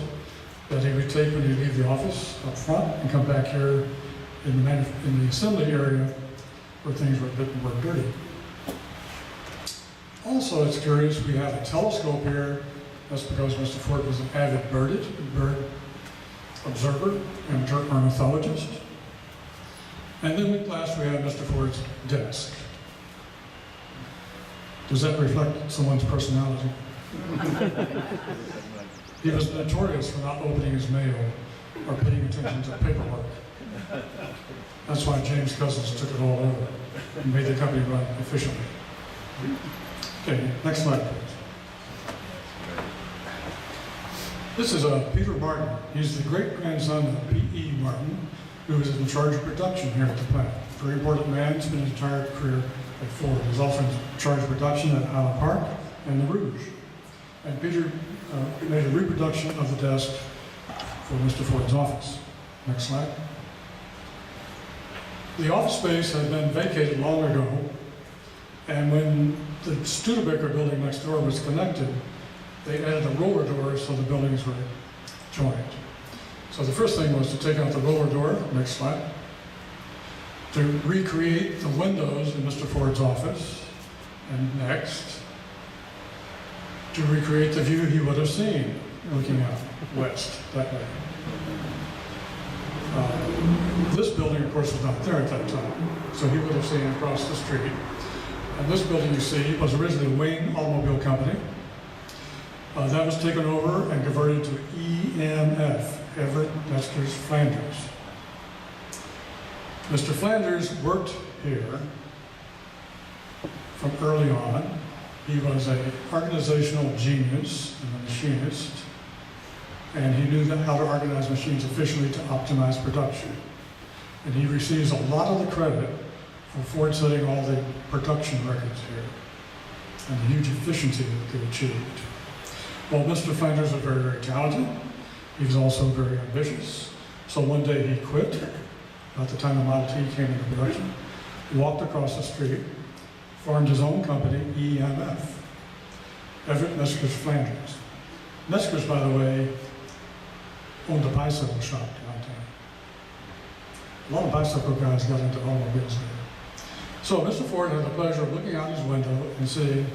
that he would take when he leave the office up front and come back here in the assembly area where things were a bit more dirty. Also, it's curious, we have a telescope here. That's because Mr. Ford was an avid bird observer and ornithologist. And then last we have Mr. Ford's desk. Does that reflect someone's personality? He was notorious for not opening his mail or paying attention to paperwork. That's why James Cousins took it all over and made the company run efficiently. Okay, next slide, please. This is Peter Martin. He's the great-grandson of P.E. Martin, who was in charge of production here at the plant. Very important man, he's been his entire career at Ford. He's also in charge of production at Highland Park and the Rouge. And Peter made a reproduction of the desk for Mr. Ford's office. Next slide. The office space had been vacated long ago, and when the Studebaker building next door was connected, they added a roller door so the buildings were joined. So the first thing was to take out the roller door, next slide, to recreate the windows in Mr. Ford's office, and next, to recreate the view he would have seen looking out west that way. This building, of course, was not there at that time, so he would have seen across the street. And this building you see was originally Wayne Automobile Company. That was taken over and converted to EMF, Everett Metzger's Flanders. Mr. Flanders worked here from early on. He was an organizational genius and a machinist, and he knew how to organize machines efficiently to optimize production. And he receives a lot of the credit for Ford setting all the production records here and the huge efficiency that they achieved. Well, Mr. Flanders was very, very talented. He was also very ambitious. So one day he quit, about the time the Model T came into production, walked across the street, formed his own company, EMF, Everett Metzger's Flanders. Metzger's, by the way, owned a bicycle shop downtown. A lot of bicycle guys got into automobiles there. So Mr. Ford had the pleasure of looking out his window and seeing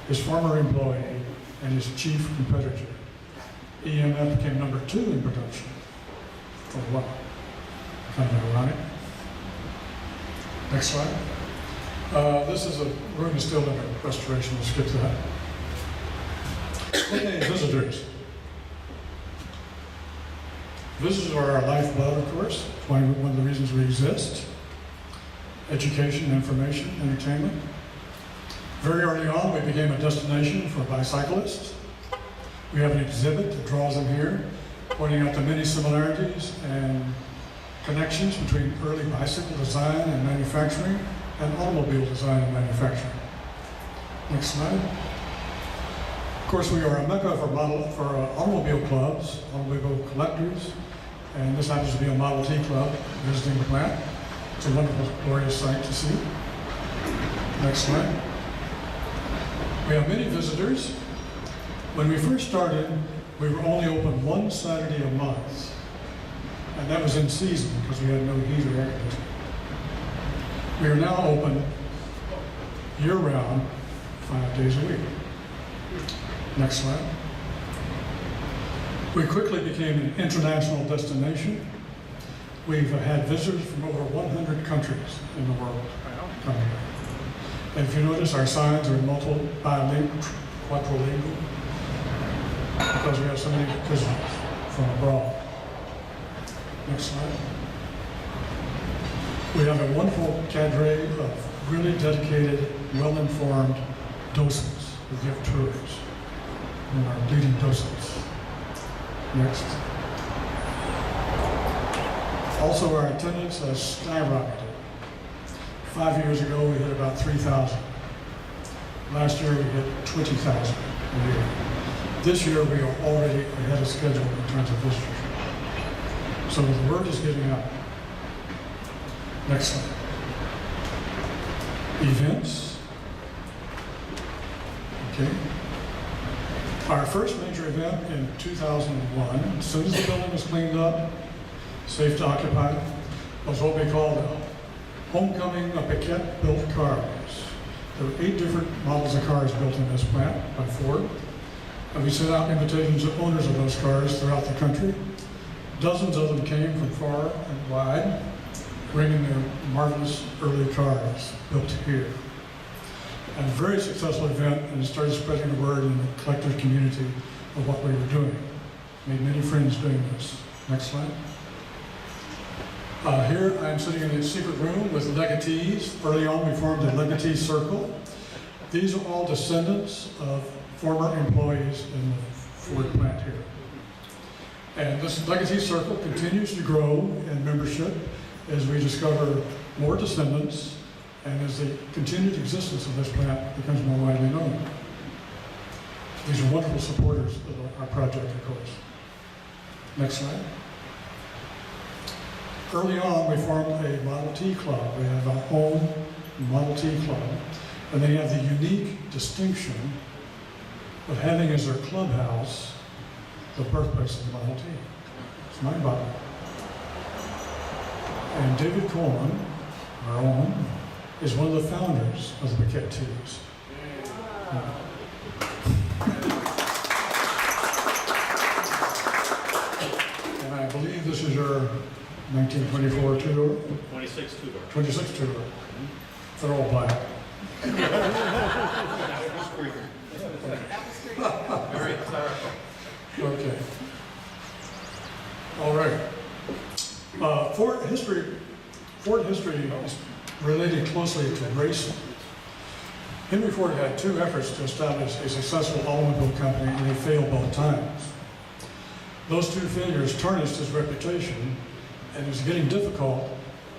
his former employee and his chief competitor. EMF became number 2 in production for a while. Kind of ironic. Next slide. This is a room is still under restoration. We'll skip that. Okay, visitors. Visitors are our lifeblood, of course. It's one of the reasons we exist. Education, information, entertainment. Very early on, we became a destination for bicyclists. We have an exhibit that draws them here, pointing out the many similarities and connections between early bicycle design and manufacturing and automobile design and manufacturing. Next slide. Of course, we are a mecca for automobile clubs, automobile collectors, and this happens to be a Model T club visiting the plant. It's a wonderful, glorious sight to see. Next slide. We have many visitors. When we first started, we were only open one Saturday a month, and that was in season because we had no heat or air conditioning. We are now open year-round, 5 days a week. Next slide. We quickly became an international destination. We've had visitors from over 100 countries in the world coming here. And if you notice, our signs are bilingual, quadrilingual, because we have so many visitors from abroad. Next slide. We have a wonderful cadre of really dedicated, well-informed docents who give tours, and our leading docents. Next. Also, our attendance has skyrocketed. 5 years ago, we hit about 3,000. Last year, we hit 20,000 a year. This year, we are already ahead of schedule in terms of visitors. So the word is getting out. Next slide. Events. Okay. Our first major event in 2001, as soon as the building was cleaned up, safe to occupy, was what we call the Homecoming of Piquette built cars. There were 8 different models of cars built in this plant by Ford. And we sent out invitations to owners of those cars throughout the country. Dozens of them came from far and wide, bringing their marvelous early cars built here. And a very successful event, and it started spreading the word in the collector's community of what we were doing. Made many friends doing this. Next slide. Here I'm sitting in a secret room with legatees. Early on we formed a legatee circle. These are all descendants of former employees in the Ford plant here. And this legatee circle continues to grow in membership as we discover more descendants and as the continued existence of this plant becomes more widely known. These are wonderful supporters of our project, of course. Next slide. Early on, we formed a Model T club. We have our own Model T club, and they have the unique distinction of having as their clubhouse the birthplace of the Model T. It's mind-boggling. And David Coleman, our own, is one of the founders of the Piquette Tees. And I believe this is your 1924 two-door? 26 two-door. 26 two-door. They're all black. Very hysterical. Okay. All right. Ford history is related closely to racing. Henry Ford had 2 efforts to establish a successful automobile company, and they failed both times. Those 2 failures tarnished his reputation, and it was getting difficult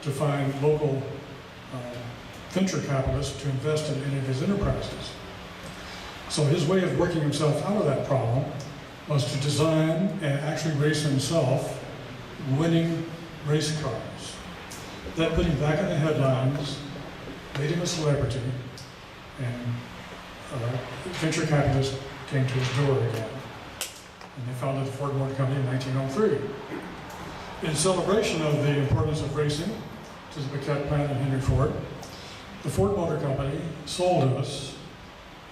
to find local venture capitalists to invest in any of his enterprises. So his way of working himself out of that problem was to design and actually race himself winning race cars. That put him back in the headlines, made him a celebrity, and venture capitalists came to his door again. And they founded the Ford Motor Company in 1903. In celebration of the importance of racing to the Piquette plant and Henry Ford, the Ford Motor Company sold us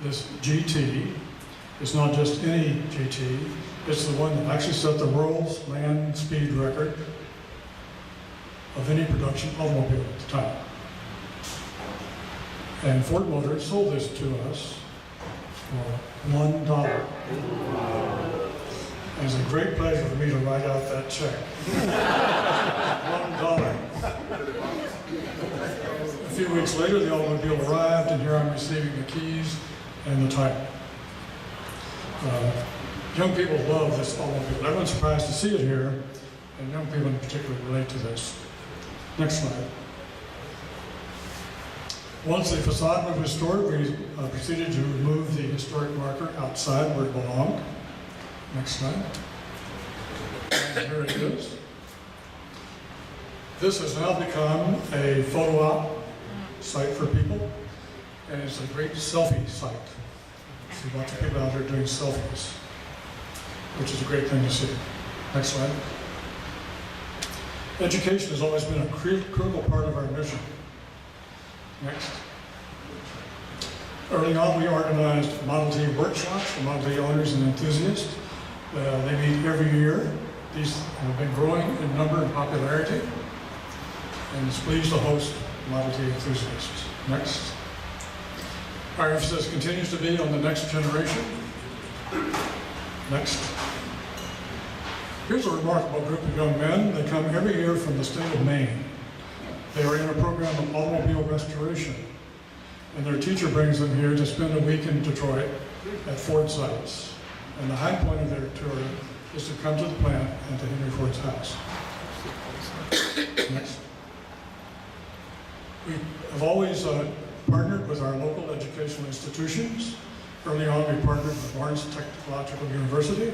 this GT. It's not just any GT, it's the one that actually set the world's land speed record of any production automobile at the time. And Ford Motor sold this to us for $1. And it's a great pleasure for me to write out that check. $1. A few weeks later, the automobile arrived, and here I'm receiving the keys and the title. Young people love this automobile. Everyone's surprised to see it here, and young people in particular relate to this. Next slide. Once the facade was restored, we proceeded to remove the historic marker outside where it belonged. Next slide. And here it is. This has now become a photo op site for people, and it's a great selfie site. See lots of people out there doing selfies, which is a great thing to see. Next slide. Education has always been a critical part of our mission. Next. Early on, we organized Model T workshops for Model T owners and enthusiasts. They meet every year. These have been growing in number and popularity, and it's pleased to host Model T enthusiasts. Next. Our emphasis continues to be on the next generation. Next. Here's a remarkable group of young men. They come every year from the state of Maine. They are in a program of automobile restoration, and their teacher brings them here to spend a week in Detroit at Ford sites. And the high point of their tour is to come to the plant and to Henry Ford's house. Next. We have always partnered with our local educational institutions, Early on, we partnered with Barnes Technological University.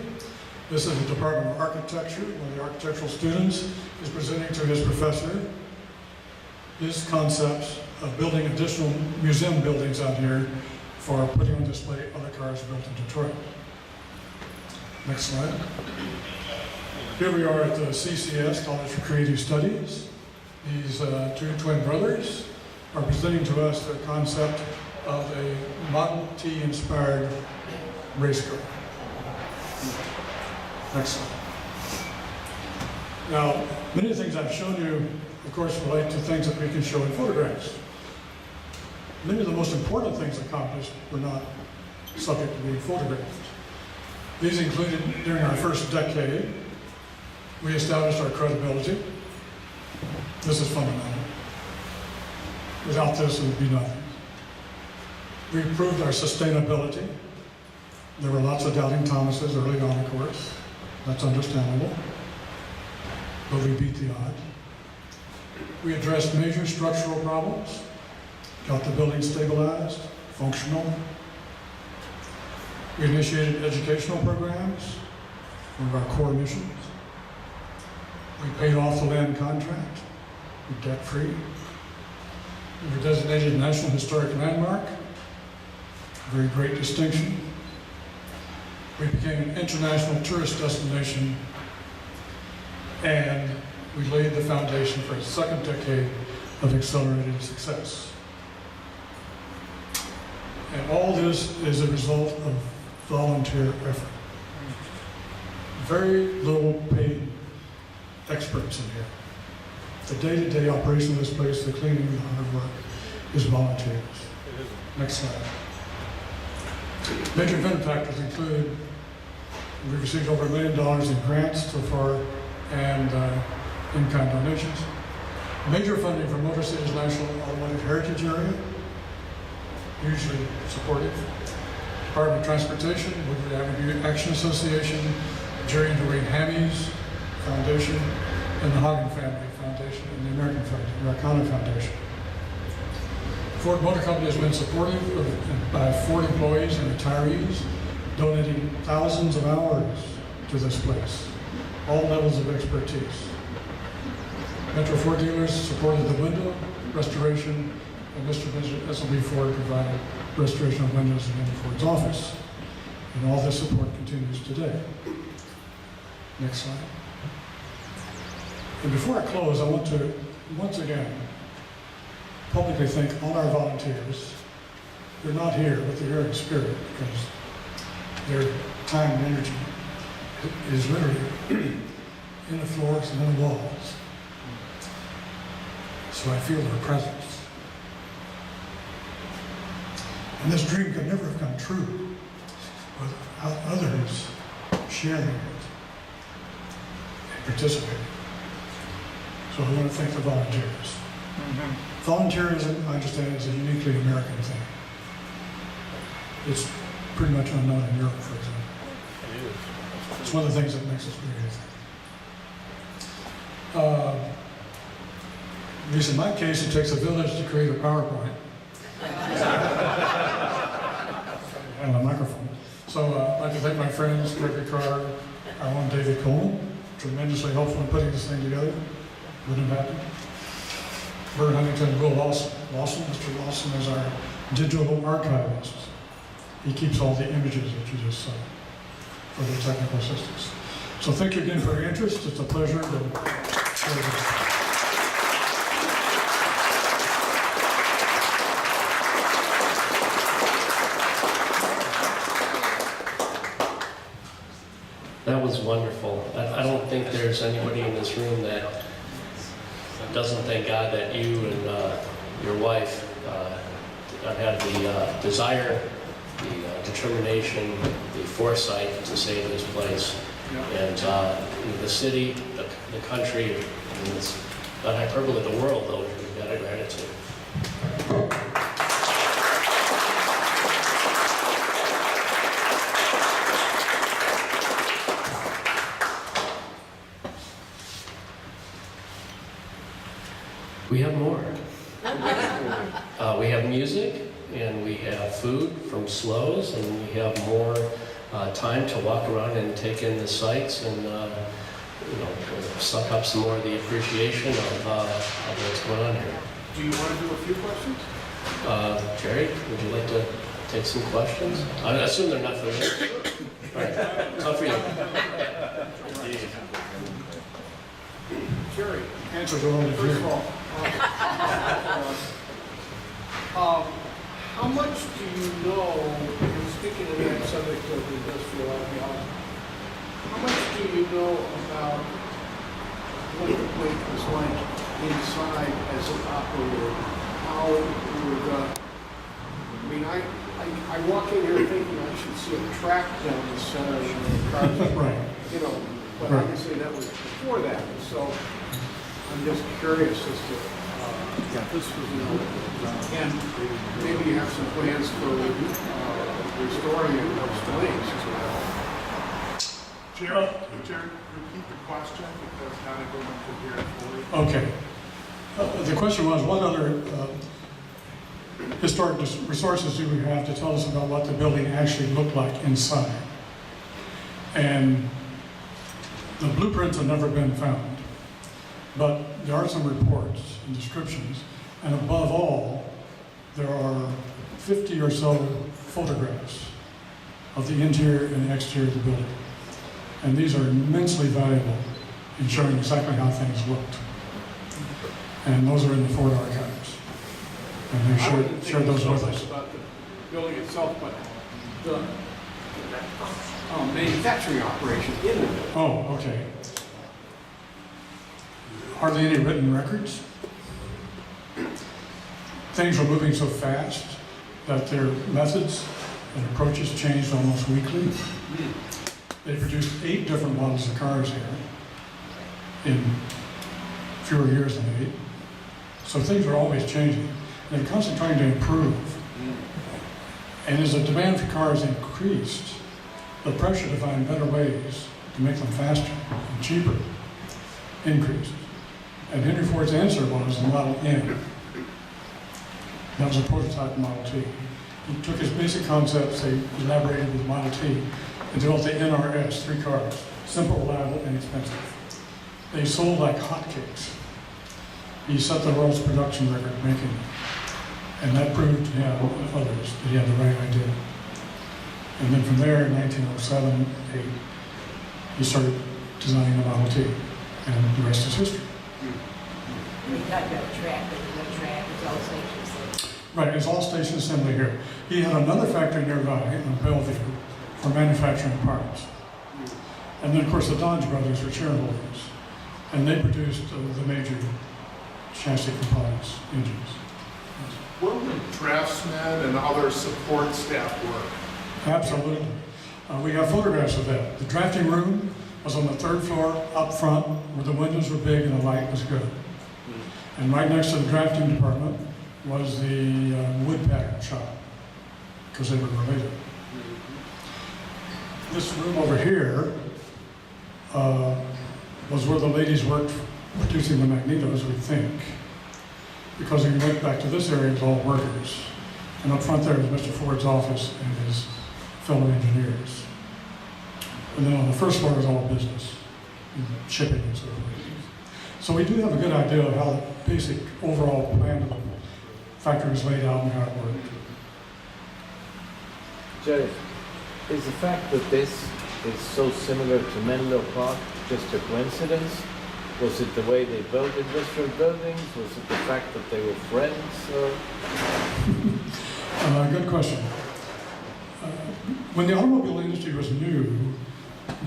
This is the Department of Architecture. One of the architectural students is presenting to his professor his concepts of building additional museum buildings out here for putting on display other cars built in Detroit. Next slide. Here we are at the CCS, College for Creative Studies. These two twin brothers are presenting to us the concept of a Model T inspired race car. Next slide. Now, many of the things I've shown you, of course, relate to things that we can show in photographs. Many of the most important things accomplished were not subject to being photographed. These included, during our first decade, we established our credibility. This is fundamental. Without this, it would be nothing. We improved our sustainability. There were lots of doubting Thomases early on, of course. That's understandable. But we beat the odds. We addressed major structural problems, got the building stabilized, functional. We initiated educational programs, one of our core missions. We paid off the land contract, we're debt-free. We were designated a National Historic Landmark, a very great distinction. We became an international tourist destination, and we laid the foundation for a second decade of accelerated success. And all this is a result of volunteer effort. Very little paid experts in here. The day-to-day operation of this place, the cleaning, the hard work, is volunteers. Next slide. Major benefactors include, we've received over $1 million in grants so far and in-kind donations. Major funding from Motor City's National Automotive Heritage Area, hugely supportive. Department of Transportation, Woodward Avenue Action Association, Jerry and Dwayne Hammy's Foundation, and the Hagen Family Foundation, and the Americana Foundation. Ford Motor Company has been supportive by Ford employees and retirees, donating thousands of hours to this place, all levels of expertise. Metro Ford dealers supported the window restoration, and Mr. S.L.B. Ford provided restoration of windows in Ford's office. And all this support continues today. Next slide. And before I close, I want to, once again, publicly thank all our volunteers. They're not here, but they're here in spirit because their time and energy is literally in the floors and in the walls. So I feel their presence. And this dream could never have come true without others sharing it and participating. So I want to thank the volunteers. Volunteerism, I understand, is a uniquely American thing. It's pretty much unknown in Europe, for example. It's one of the things that makes us great, I think. At least in my case, it takes a village to create a PowerPoint. And a microphone. So I'd like to thank my friends, Gregory Carter, our own David Coleman, tremendously helpful in putting this thing together. Wouldn't have happened. Bert Huntington, Will Lawson. Mr. Lawson is our digital archivist. He keeps all the images that you just saw for the technical assistance. So thank you again for your interest. It's a pleasure to share this. That was wonderful. I don't think there's anybody in this room that doesn't thank God that you and your wife have had the desire, the determination, the foresight to save this place. And the city, the country, and it's not hyperbole, the world, though, we've got a gratitude. We have more. We have music, and we have food from Slows, and we have more time to walk around and take in the sights and suck up some more of the appreciation of what's going on here. Do you want to do a few questions? Jerry, would you like to take some questions? I assume they're not for me. All right, it's up for you. Jerry, Answers are only first of three. all, how much do you know, speaking of that subject of industrial archaeology, how much do you know about what the place was like inside as it operated? How it would, I mean, I walk in here thinking I should see a track down the center of the cars, Right. you know, but Right. obviously that was before that. So I'm just curious as to, this was, and maybe you have some plans for restoring it or displays as well. Jerry, repeat the question because not everyone could hear it fully. Okay. The question was, what other historic resources do we have to tell us about what the building actually looked like inside? And the blueprints have never been found, but there are some reports and descriptions, and above all, there are 50 or so photographs of the interior and exterior of the building. And these are immensely valuable in showing exactly how things looked. And those are in the Ford archives. And they shared those with us. About the building itself, but the manufacturing operation in the building. Oh, okay. Hardly any written records. Things were moving so fast that their methods and approaches changed almost weekly. They produced 8 different models of cars here in fewer years than 8. So things are always changing. They're constantly trying to improve. And as the demand for cars increased, the pressure to find better ways to make them faster and cheaper increased. And Henry Ford's answer was the Model N. That was a prototype Model T. He took his basic concepts, they elaborated with Model T, and developed the NRS, 3 cars, simple, reliable, and inexpensive. They sold like hotcakes. He set the world's production record making them. And that proved to him and others that he had the right idea. And then from there, in 1907, 8, he started designing the Model T, and the rest is history. We talked about track, but no track, it's all stations. Right, it's all station assembly here. He had another factory nearby in Bellevue for manufacturing parts. And then, of course, the Dodge brothers were shareholders, and they produced the major chassis components, engines. Where would draftsmen and other support staff work? Absolutely. We have photographs of that. The drafting room was on the 3rd floor up front, where the windows were big and the light was good. And right next to the drafting department was the wood pattern shop, because they were related. This room over here was where the ladies worked producing the magnetos, we think. Because if you went back to this area, it was all workers. And up front there was Mr. Ford's office and his fellow engineers. And then on the first floor was all business, shipping and so forth. So we do have a good idea of how the basic overall plan of the factory was laid out and how it worked. Jerry, is the fact that this is so similar to Menlo Park just a coincidence? Was it the way they built industrial buildings? Was it the fact that they were friends? Or? Good question. When the automobile industry was new,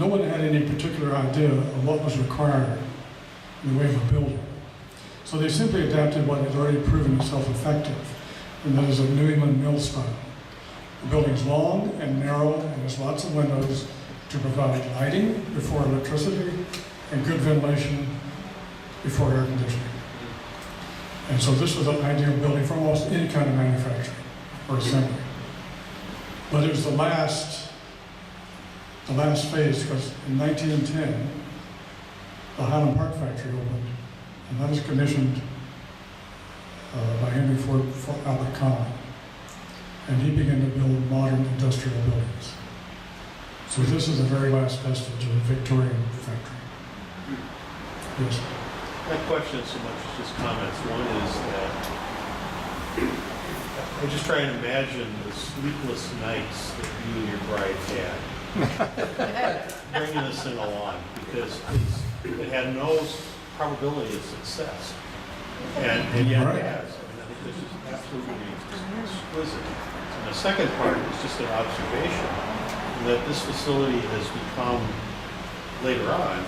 no one had any particular idea of what was required in the way of a building. So they simply adapted what had already proven itself effective, and that is a New England mill style. The building's long and narrow, and there's lots of windows to provide lighting before electricity and good ventilation before air conditioning. And so this was an ideal building for almost any kind of manufacturing or assembly. But it was the last phase, because in 1910, the Highland Park factory opened, and that was commissioned by Henry Ford for Albert Conley. and he began to build modern industrial buildings. So this is the very last vestige of the Victorian factory. Yes. My question is so much as just comments. One is that I just try and imagine the sleepless nights that you and your bride had bringing this thing along, because it had no probability of success. And yet it has. I mean, I think this is absolutely exquisite. And the second part is just an observation that this facility has become, later on,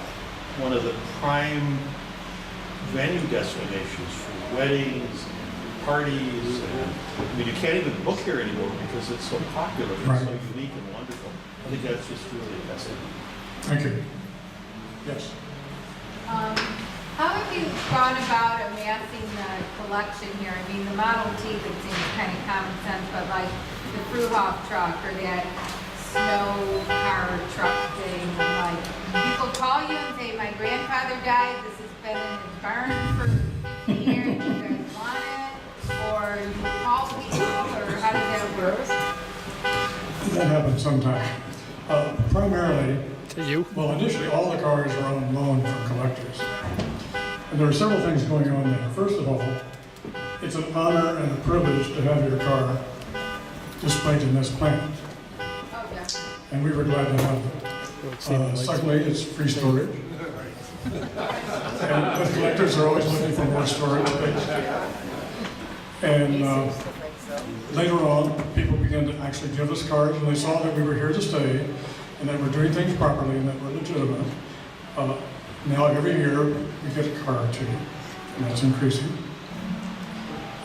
one of the prime venue destinations for weddings, parties, and I mean, you can't even book here anymore because it's so popular, it's so unique and wonderful. I think that's just really a testament. Thank you. Yes. How have you gone about amassing the collection here? I mean, the Model T could seem kind of common sense, but like the Fruhoff truck or that snow car truck thing, like people call you and say, my grandfather died, this has been in his barn for years, you guys want it? Or you call people, or how does that work? That happens sometime. Primarily, well, initially all the cars are on loan from collectors. And there are several things going on there. First of all, it's an honor and a privilege to have your car displayed in this plant. Oh, yeah. And we were glad to have it. Secondly, it's free storage. And the collectors are always looking for more storage space. And later on, people began to actually give us cars, and they saw that we were here to stay, and that we're doing things properly, and that we're legitimate. Now, every year, we get a car or two, and that's increasing.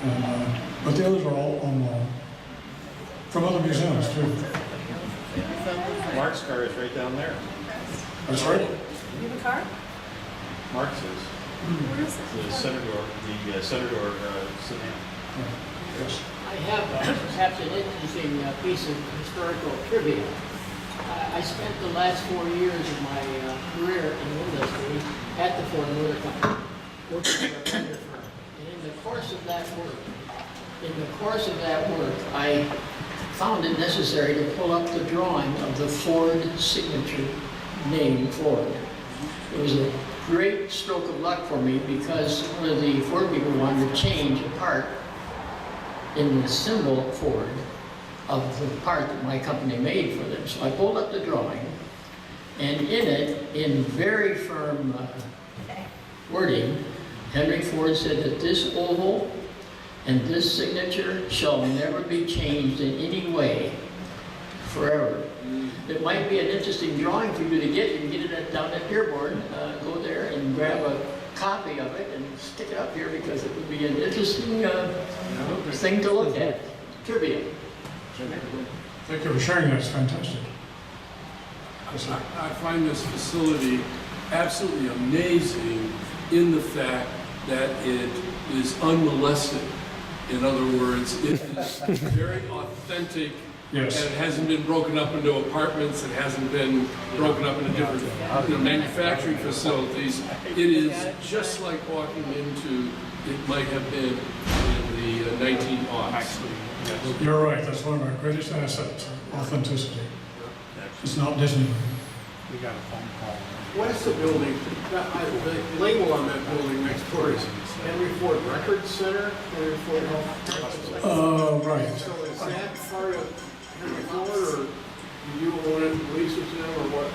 And, but the others are all on loan. From other museums, too. Mark's car is right down there. That's right. You have a car? Mark's is. Where is it? The Senator sedan. Yes. I have perhaps an interesting piece of historical trivia. I spent the last 4 years of my career in the industry at the Ford Motor Company, working for a vendor firm. And in the course of that work, I found it necessary to pull up the drawing of the Ford signature name Ford. It was a great stroke of luck for me because one of the Ford people wanted to change a part in the symbol Ford of the part that my company made for them. So I pulled up the drawing, and in it, in very firm wording, Henry Ford said that this oval and this signature shall never be changed in any way forever. It might be an interesting drawing for you to get. You can get it down at Dearborn. Go there and grab a copy of it and stick it up here because it would be an interesting thing to look at. Trivia. Thank you for sharing that. It's fantastic. I find this facility absolutely amazing in the fact that it is unmolested. In other words, it is very authentic. Yes. And it hasn't been broken up into apartments. It hasn't been broken up into different manufacturing facilities. It is just like walking into it might have been in the 1900s. You're right. That's one of our greatest assets, authenticity. It's not Disneyland. We got a phone call. What is the building, the label on that building next door is Henry Ford Record Center, Henry Ford Health? Right. So is that part of Henry Ford, or do you own it and lease it to them, or what?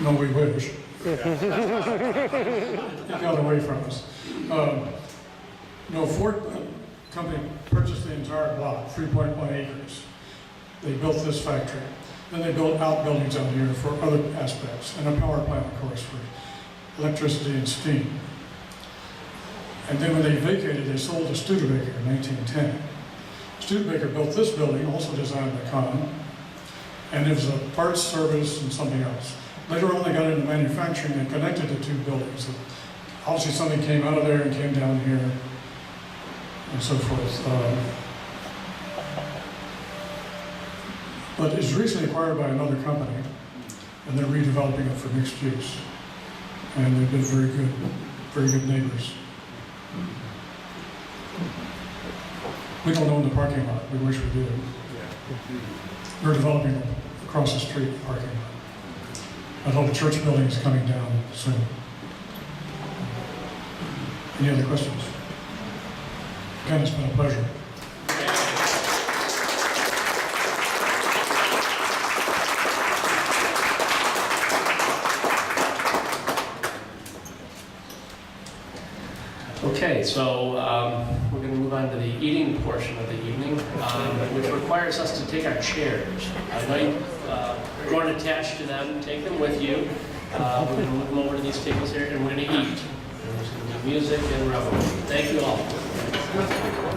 No, we wish. It got away from us. No, Ford Company purchased the entire block, 3.1 acres. They built this factory. Then they built outbuildings out here for other aspects, and a power plant, of course, for electricity and steam. And then when they vacated, they sold to Studebaker in 1910. Studebaker built this building, also designed by Kahn, and it was a parts service and something else. Later on, they got into manufacturing and connected the two buildings. So obviously, something came out of there and came down here, and so forth. But it's recently acquired by another company, and they're redeveloping it for mixed use. And they've been very good neighbors. We don't own the parking lot. We wish we did. We're developing across the street parking lot. Although the church building is coming down soon. Any other questions? Again, it's been a pleasure. Okay, so we're going to move on to the eating portion of the evening, which requires us to take our chairs. I know you're going attached to them, take them with you. We're going to move them over to these tables here, and we're going to eat. And there's going to be music and revelry. Thank you all.